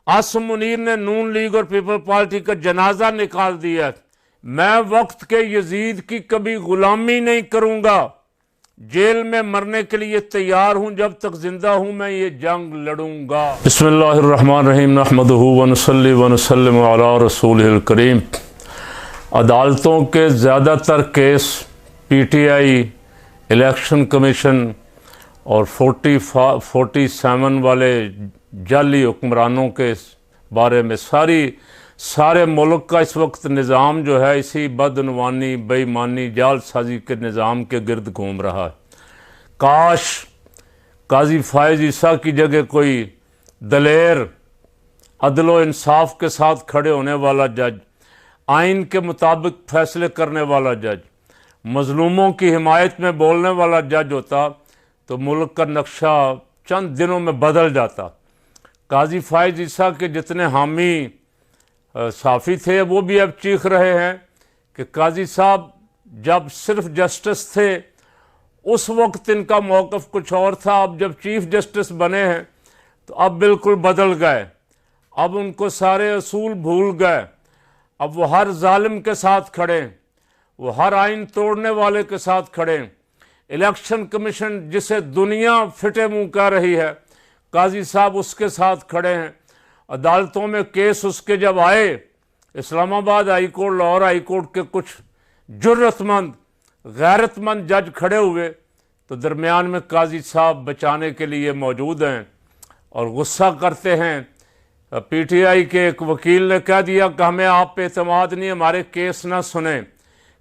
आसिम मुनीर ने नून लीग और people party का जनाजा निकाल दिया। मैं वक्त के यजीद की कभी गुलामी नहीं करूंगा, जेल में मरने के लिए तैयार हूं, जब तक जिंदा हूं मैं ये जंग लड़ूंगा। बिस्मिल्लाहिर्रहमानिर्रहीम नहमदुहु व नुसल्ली व नुसल्लिमु अला रसूलिल करीम। अदालतों के ज़्यादातर केस पीटीआई, इलेक्शन कमीशन और 47 वाले जाली हुक्मरानों के बारे में सारे मुल्क का इस वक्त निज़ाम जो है इसी बदनवानी, बेईमानी, जालसाजी के निज़ाम के गिर्द घूम रहा है। काश काजी फायज़ ईसा की जगह कोई दलेर, अदलो इंसाफ के साथ खड़े होने वाला जज, आइन के मुताबिक फैसले करने वाला जज, मजलूमों की हिमायत में बोलने वाला जज होता तो मुल्क का नक्शा चंद दिनों में बदल जाता। काजी फायज़ ईसा के जितने हामी साफ़ी थे वो भी अब चीख रहे हैं कि काजी साहब जब सिर्फ जस्टिस थे उस वक्त इनका मौक़िफ़ कुछ और था, अब जब चीफ जस्टिस बने हैं तो अब बिल्कुल बदल गए। अब उनको सारे असूल भूल गए। अब वो हर जालिम के साथ खड़े, वो हर आइन तोड़ने वाले के साथ खड़े। इलेक्शन कमीशन जिसे दुनिया फिटे मुंह कह रही है, काजी साहब उसके साथ खड़े हैं। अदालतों में केस उसके जब आए, Islamabad high court, Lahore high court के कुछ जुर्रतमंद, गैरतमंद जज खड़े हुए तो दरमियान में काजी साहब बचाने के लिए मौजूद हैं और गुस्सा करते हैं। पीटीआई के एक वकील ने कह दिया कि हमें आप पे एतमाद नहीं, हमारे केस ना सुने।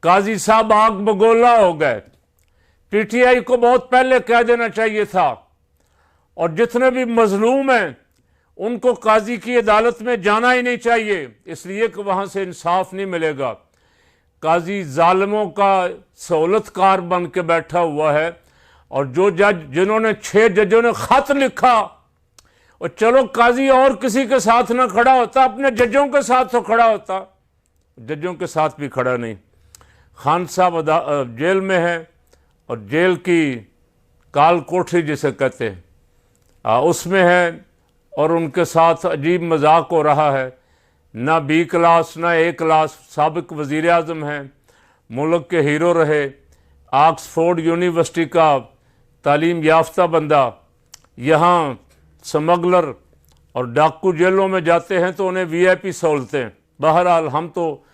काजी साहब आग बगोला हो गए। पीटीआई को बहुत पहले कह देना चाहिए था। और जितने भी मजलूम हैं उनको काजी की अदालत में जाना ही नहीं चाहिए, इसलिए कि वहाँ से इंसाफ नहीं मिलेगा। काजी जालिमों का सहूलतकार बन के बैठा हुआ है। और जो जज, जिन्होंने 6 जजों ने ख़त लिखा, और चलो काजी और किसी के साथ ना खड़ा होता, अपने जजों के साथ तो खड़ा होता, जजों के साथ भी खड़ा नहीं। खान साहब जेल में है और जेल की काल कोठरी जिसे कहते हैं उसमें है, और उनके साथ अजीब मजाक हो रहा है। ना बी क्लास ना ए क्लास, साबिक वज़ीर आज़म हैं, मुल्क के हीरो रहे, ऑक्सफोर्ड यूनिवर्सिटी का तालीम याफ्ता बंदा, यहाँ स्मगलर और डाकू जेलों में जाते हैं तो उन्हें वीआईपी सहूलतें। बहरहाल हम तो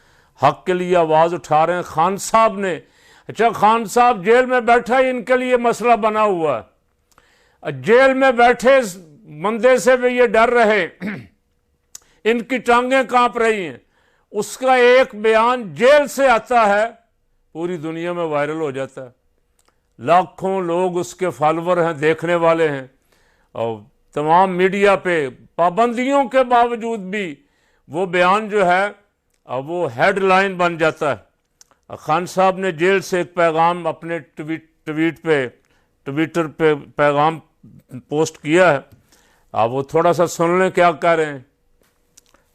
हक के लिए आवाज़ उठा रहे हैं। खान साहब ने, अच्छा खान साहब जेल में बैठा ही इनके लिए मसला बना हुआ है। जेल में बैठे बंदे से भी ये डर रहे, इनकी टांगें कांप रही हैं। उसका एक बयान जेल से आता है, पूरी दुनिया में वायरल हो जाता है। लाखों लोग उसके फॉलोवर हैं, देखने वाले हैं, और तमाम मीडिया पे पाबंदियों के बावजूद भी वो बयान जो है वो हेडलाइन बन जाता है। खान साहब ने जेल से एक पैगाम अपने ट्विटर पे पैगाम पोस्ट किया है। आप वो थोड़ा सा सुन लें क्या कह रहे हैं।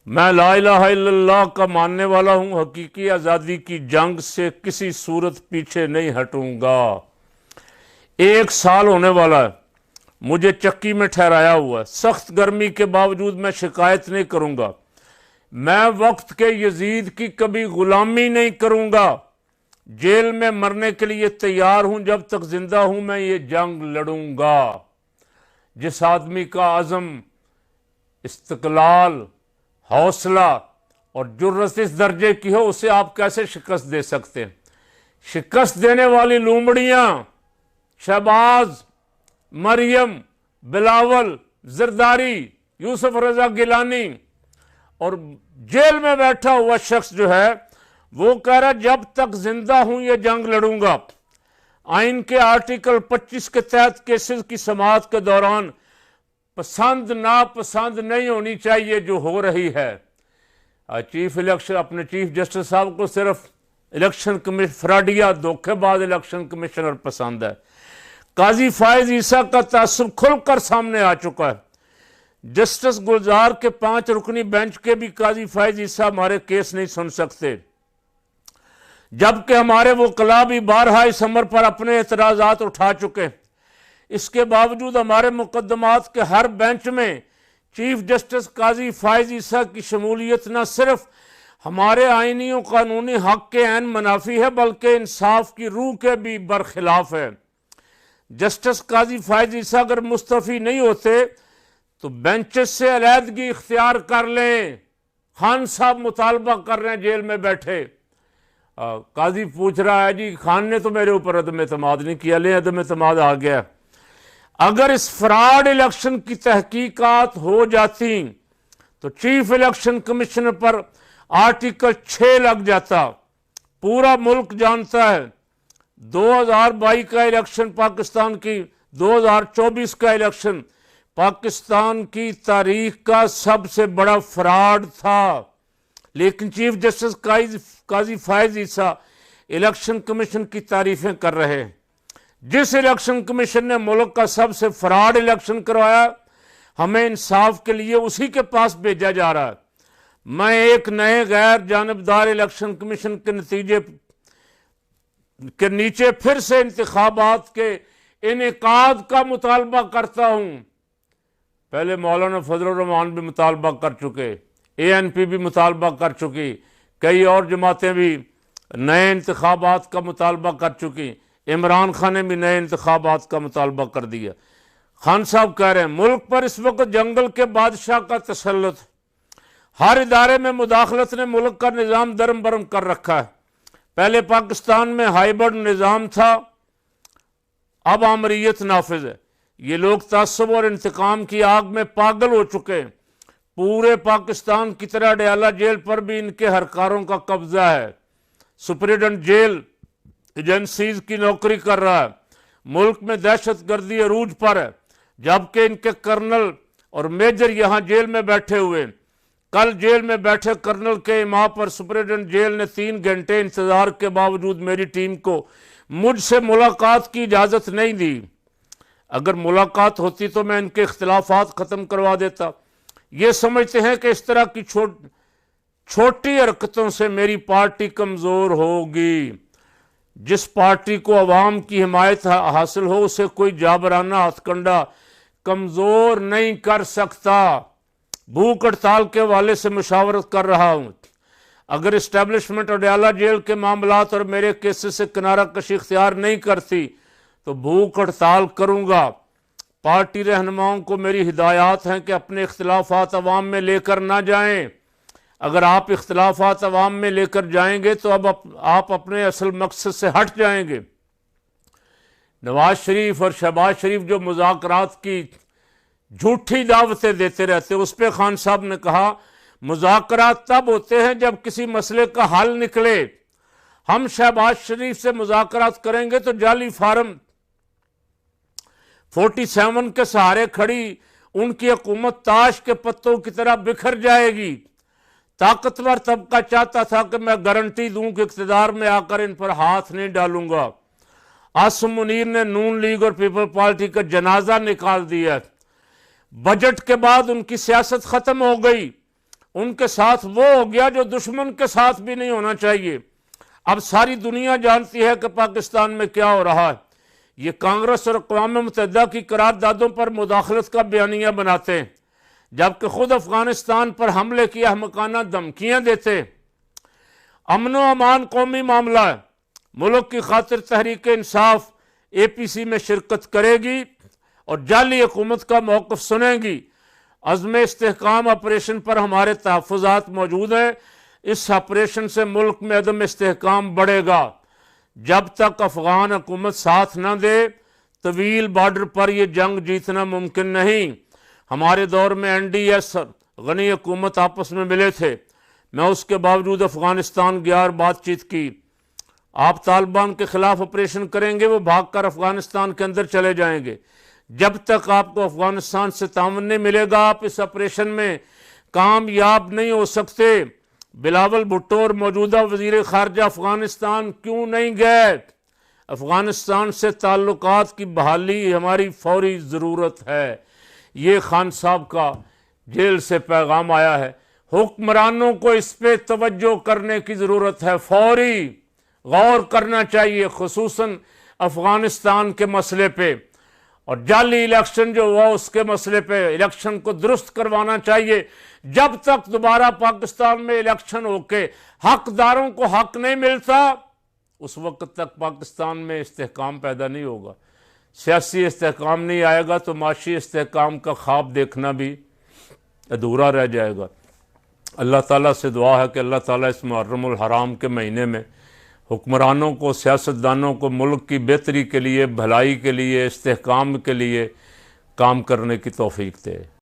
मैं ला इलाहा इल्लल्लाह का मानने वाला हूँ, हकीकी आज़ादी की जंग से किसी सूरत पीछे नहीं हटूंगा। 1 साल होने वाला है, मुझे चक्की में ठहराया हुआ है। सख्त गर्मी के बावजूद मैं शिकायत नहीं करूंगा। मैं वक्त के यजीद की कभी गुलामी नहीं करूंगा, जेल में मरने के लिए तैयार हूं, जब तक जिंदा हूं मैं ये जंग लड़ूंगा। जिस आदमी का अज़म, इस्तक़लाल, हौसला और जुर्रत इस दर्जे की हो, उसे आप कैसे शिकस्त दे सकते हैं? शिकस्त देने वाली लूमड़ियां शहबाज, मरियम, बिलावल, जरदारी, यूसुफ रजा गिलानी, और जेल में बैठा हुआ शख्स जो है वो कह रहा जब तक जिंदा हूं ये जंग लड़ूंगा। आइन के आर्टिकल 25 के तहत केसेस की समाअत के दौरान पसंद नापसंद नहीं होनी चाहिए जो हो रही है। चीफ इलेक्शन अपने चीफ जस्टिस साहब को सिर्फ इलेक्शन कमीशन, फ्रॉडिया, धोखेबाज इलेक्शन कमिश्नर पसंद है। काजी फायज़ ईसा का तासुब खुलकर सामने आ चुका है। जस्टिस गुलजार के 5 रुकनी बेंच के भी काजी फायज़ ईसा हमारे केस नहीं सुन सकते, जबकि हमारे वकला भी बारहा इस अमर पर अपने एतराज़ात उठा चुके हैं। इसके बावजूद हमारे मुकदमात के हर बेंच में चीफ जस्टिस काजी फायज ईसा की शमूलियत न सिर्फ हमारे आईनी और कानूनी हक के ऐन मुनाफी है बल्कि इंसाफ की रूह के भी बरखिलाफ है। जस्टिस काजी फायज ईसा अगर मुस्तफ़ी नहीं होते तो बेंचेस से अलहदगी इख्तियार कर लें। खान साहब मुतालबा कर रहे हैं जेल में बैठे। काजी पूछ रहा है जी खान ने तो मेरे ऊपर अदम एतमाद नहीं किया, ले अदम एतमाद आ गया। अगर इस फ्रॉड इलेक्शन की तहकीकात हो जाती तो चीफ इलेक्शन कमिश्नर पर आर्टिकल 6 लग जाता। पूरा मुल्क जानता है 2022 का इलेक्शन पाकिस्तान की 2024 का इलेक्शन पाकिस्तान की तारीख का सबसे बड़ा फ्रॉड था, लेकिन चीफ जस्टिस काजी फायज ईसा इलेक्शन कमीशन की तारीफें कर रहे हैं। जिस इलेक्शन कमीशन ने मुल्क का सबसे फ्रॉड इलेक्शन करवाया, हमें इंसाफ के लिए उसी के पास भेजा जा रहा है। मैं एक नए गैर जानबदार इलेक्शन कमीशन के नतीजे के नीचे फिर से इंतखाबात के इनेकाद का मुतालबा करता हूं। पहले मौलाना फजलुर रहमान भी मुतालबा कर चुके, ANP भी मुतालबा कर चुकी, कई और जमातें भी नए इंतखाबात का मुतालबा कर चुकी, इमरान खान ने भी नए इंतखाबात का मुतालबा कर दिया। खान साहब कह रहे हैं मुल्क पर इस वक्त जंगल के बादशाह का तसल्लुत, हर इदारे में मुदाखलत ने मुल्क का निज़ाम दरम बरम कर रखा है। पहले पाकिस्तान में हाइब्रिड निज़ाम था, अब आमरीयत नाफिज है। ये लोग तअस्सुब और इंतकाम की आग में पागल हो चुके हैं। पूरे पाकिस्तान की तरह अडयाला जेल पर भी इनके हरकारों का कब्जा है। सुपरिटेंडेंट जेल एजेंसीज की नौकरी कर रहा है। मुल्क में दहशत गर्दी अरूज पर है, जबकि इनके कर्नल और मेजर यहाँ जेल में बैठे हुए। कल जेल में बैठे कर्नल के इमाम पर सुपरिटेंडेंट जेल ने 3 घंटे इंतजार के बावजूद मेरी टीम को मुझसे मुलाकात की इजाज़त नहीं दी। अगर मुलाकात होती तो मैं इनके इख्तिलाफात ख़त्म करवा देता। ये समझते हैं कि इस तरह की छोटी हरकतों से मेरी पार्टी कमज़ोर होगी। जिस पार्टी को अवाम की हिमायत हासिल हो उसे कोई जाबराना हथकंडा कमज़ोर नहीं कर सकता। भूख हड़ताल के हवाले से मुशावरत कर रहा हूँ। अगर इस्टेब्लिशमेंट अडयाला जेल के मामलात और मेरे केसेस से किनारा कशी इख्तियार नहीं करती तो भूख हड़ताल करूँगा। पार्टी रहनुमाओं को मेरी हिदायत हैं कि अपने इख्तिलाफात अवाम में लेकर ना जाएं। अगर आप इख्तिलाफात अवाम में लेकर जाएंगे तो अब आप अपने असल मकसद से हट जाएंगे। नवाज शरीफ और शहबाज शरीफ जो मुज़ाकरात की झूठी दावतें देते रहते, उस पर खान साहब ने कहा मुज़ाकरात तब होते हैं जब किसी मसले का हल निकले। हम शहबाज शरीफ से मुज़ाकरात करेंगे तो जाली फार्म 47 के सहारे खड़ी उनकी हुकूमत ताश के पत्तों की तरह बिखर जाएगी। ताकतवर तबका चाहता था कि मैं गारंटी दूं कि इक़्तिदार में आकर इन पर हाथ नहीं डालूंगा। आसिम मुनीर ने नून लीग और पीपल पार्टी का जनाजा निकाल दिया। बजट के बाद उनकी सियासत खत्म हो गई। उनके साथ वो हो गया जो दुश्मन के साथ भी नहीं होना चाहिए। अब सारी दुनिया जानती है कि पाकिस्तान में क्या हो रहा है। ये कांग्रेस और अक़वाम मुत्तहिदा की करारदादों पर मुदाखलत का बयानिया बनाते हैं, जबकि खुद अफगानिस्तान पर हमले की अहमकाना धमकियां देते। अमन व अमान कौमी मामला है। मुल्क की खातिर तहरीक इंसाफ APC में शिरकत करेगी और जाली हुकूमत का मौक़िफ़ सुनेगी। अज़्म इस्तेहकाम ऑपरेशन पर हमारे तहफ़्फ़ुज़ात मौजूद हैं। इस ऑपरेशन से मुल्क में अदम इस्तेहकाम बढ़ेगा। जब तक अफ़गान हुकूमत साथ न दे तवील बॉर्डर पर यह जंग जीतना मुमकिन नहीं। हमारे दौर में NDS गनी हुकूमत आपस में मिले थे। मैं उसके बावजूद अफ़गानिस्तान गया और बातचीत की। आप तालिबान के ख़िलाफ़ ऑपरेशन करेंगे, वो भाग कर अफ़गानिस्तान के अंदर चले जाएंगे। जब तक आपको अफ़गानिस्तान से ताउन नहीं मिलेगा आप इस ऑपरेशन में कामयाब नहीं हो सकते। बिलावल भुट्टो और मौजूदा वज़ीर ख़ारजा अफ़गानिस्तान क्यों नहीं गए? अफ़गानिस्तान से ताल्लुकात की बहाली हमारी फौरी ज़रूरत है। ये खान साहब का जेल से पैगाम आया है। हुक्मरानों को इस पर तवज्जो करने की ज़रूरत है, फौरी गौर करना चाहिए, खुसूसन अफ़गानिस्तान के मसले पे। और जाली इलेक्शन जो हुआ उसके मसले पे इलेक्शन को दुरुस्त करवाना चाहिए। जब तक दोबारा पाकिस्तान में इलेक्शन होके हकदारों को हक नहीं मिलता, उस वक्त तक पाकिस्तान में इस्तेहकाम पैदा नहीं होगा। सियासी इस्तेहकाम नहीं आएगा तो माशी इस्तेहकाम का ख्वाब देखना भी अधूरा रह जाएगा। अल्लाह ताला से दुआ है कि अल्लाह ताला इस मुहर्रमुल हराम के महीने में हुक्मरानों को, सियासतदानों को मुल्क की बेहतरी के लिए, भलाई के लिए, इस्तेहकाम के लिए काम करने की तौफीक दे।